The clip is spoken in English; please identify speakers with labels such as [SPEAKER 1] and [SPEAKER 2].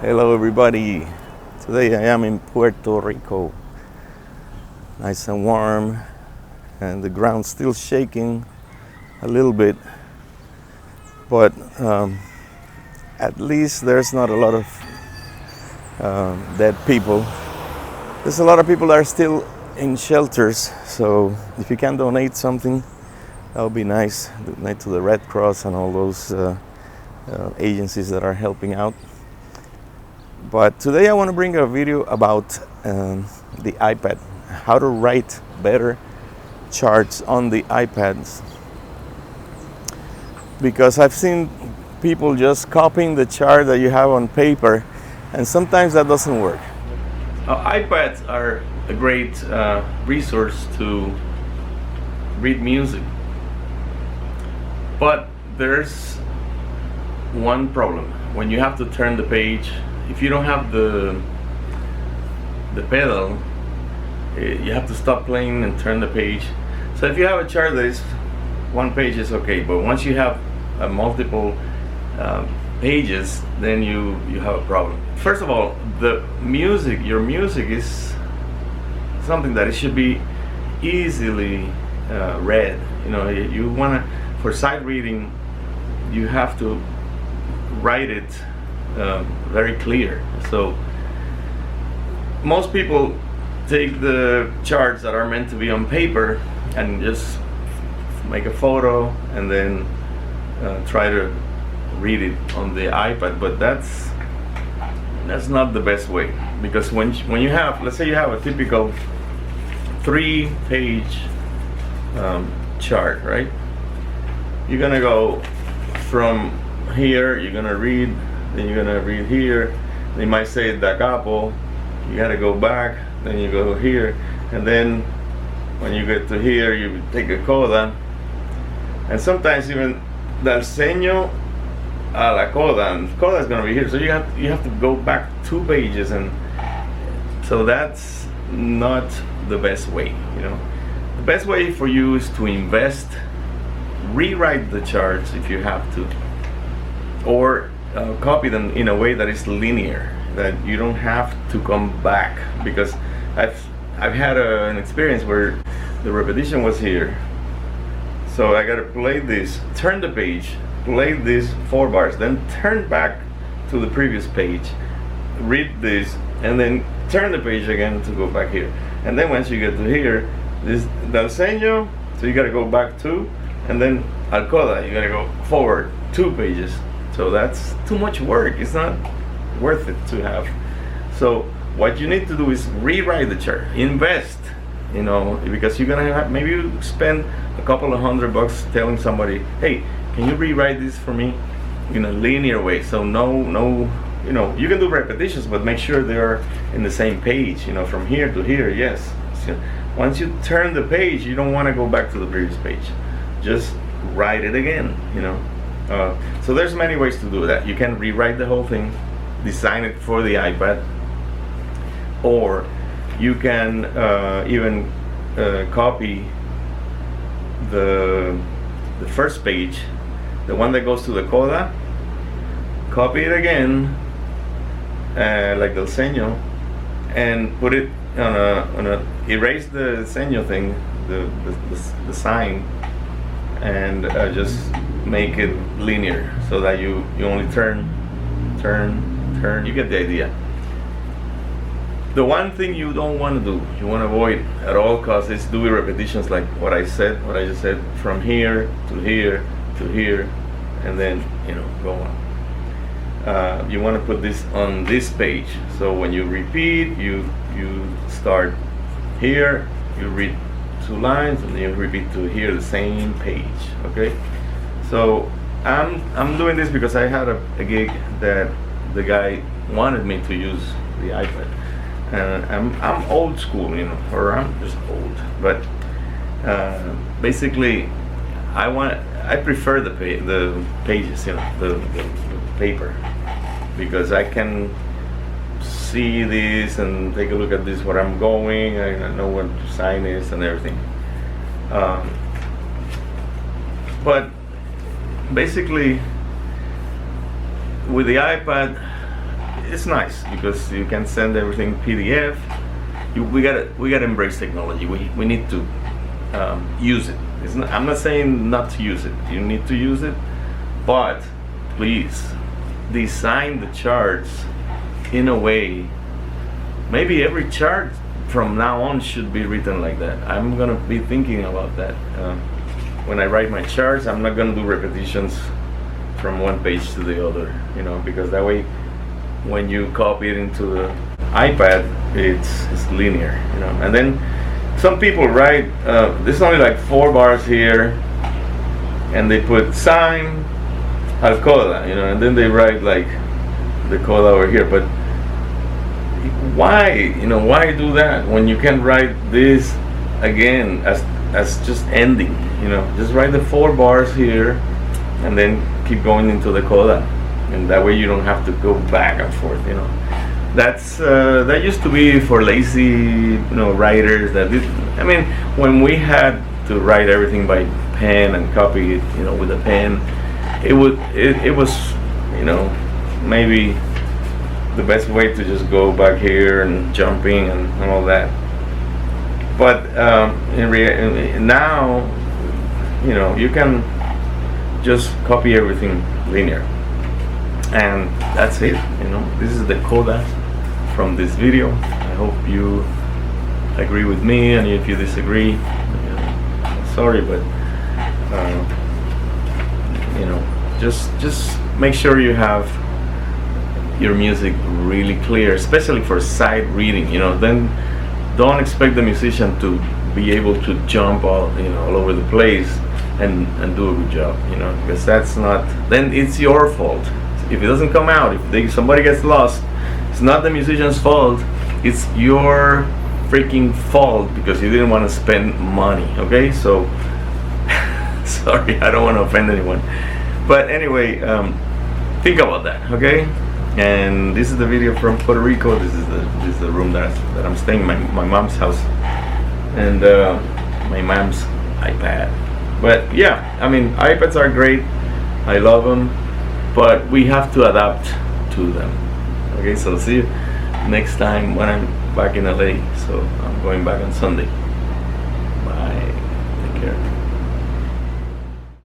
[SPEAKER 1] Hello everybody. Today I am in Puerto Rico. Nice and warm and the ground's still shaking a little bit. But at least there's not a lot of dead people. There's a lot of people that are still in shelters. So if you can donate something, that would be nice. Donate to the Red Cross and all those agencies that are helping out. But today I want to bring a video about the iPad, how to write better charts on the iPads. Because I've seen people just copying the chart that you have on paper, and sometimes that doesn't work. iPads are a great resource to read music, but there's one problem. When you have to turn the page, if you don't have the pedal, you have to stop playing and turn the page. So if you have a chart that is one page, is okay, but once you have multiple pages, then you have a problem. First of all, your music is something that it should be easily read. You want to, for sight reading, you have to write it very clear. So most people take the charts that are meant to be on paper and just make a photo and then try to read it on the iPad, but that's not the best way, because when you have, let's say you have a typical 3-page chart, right? You're gonna go from here, you're gonna read, then you're gonna read here, they might say da capo, you gotta go back, then you go here, and then when you get to here you take a coda, and sometimes even dal segno a la coda, and coda is gonna be here, so you have to go back 2 pages, and so that's not the best way. The best way for you is to invest, rewrite the charts if you have to, or copy them in a way that is linear, that you don't have to come back. Because I've had an experience where the repetition was here, so I gotta play this, turn the page, play these 4 bars, then turn back to the previous page, read this, and then turn the page again to go back here. And then once you get to here, this dal segno, so you gotta go back 2, and then al coda, you gotta go forward 2 pages. So that's too much work. It's not worth it to have. So what you need to do is rewrite the chart, invest, because you're gonna have, maybe you spend a couple of $100 telling somebody, hey, can you rewrite this for me in a linear way? So no, you can do repetitions, but make sure they're in the same page, from here to here. Yes. So once you turn the page, you don't want to go back to the previous page. Just write it again, So there's many ways to do that. You can rewrite the whole thing, design it for the iPad, or you can even copy the first page, the one that goes to the coda, copy it again, like the segno, and put it on a erase the segno thing, the sign, and just make it linear, so that you only turn. You get the idea. The one thing you don't want to do, you want to avoid at all costs, is doing repetitions like what I just said, from here to here to here, and then go on. You want to put this on this page, so when you repeat, you start here, you read 2 lines, and then you repeat to here, the same page. Okay, so I'm doing this because I had a gig that the guy wanted me to use the iPad, and I'm old school, or I'm just old, but basically I prefer the pages, the paper, because I can see this and take a look at this, where I'm going, I know what the sign is and everything. But basically with the iPad, it's nice because you can send everything PDF. We gotta embrace technology. We need to use it. I'm not saying not to use it. You need to use it, but please design the charts in a way. Maybe every chart from now on should be written like that. I'm gonna be thinking about that. When I write my charts, I'm not gonna do repetitions from one page to the other, because that way when you copy it into the iPad, it's linear, and then some people write there's only like 4 bars here, and they put sign al coda, and then they write like the coda over here. But why do that when you can write this again as just ending? Just write the 4 bars here and then keep going into the coda, and that way you don't have to go back and forth. That used to be for lazy writers. When we had to write everything by pen and copy it with a pen, it was maybe the best way to just go back here and jumping and all that. But now you can just copy everything linear, and that's it. This is the coda from this video. I hope you agree with me, and if you disagree, sorry, but just make sure you have your music really clear, especially for sight reading. Then don't expect the musician to be able to jump all over the place and do a good job, because that's not, then it's your fault if it doesn't come out. If somebody gets lost, it's not the musician's fault, it's your freaking fault because you didn't want to spend money. Okay, so sorry, I don't want to offend anyone, but anyway, think about that. Okay, and this is the video from Puerto Rico. This is the room that I'm staying in, my mom's house, and my mom's iPad. But yeah, iPads are great, I love them, but we have to adapt to them. Okay, so see you next time when I'm back in LA. So I'm going back on Sunday.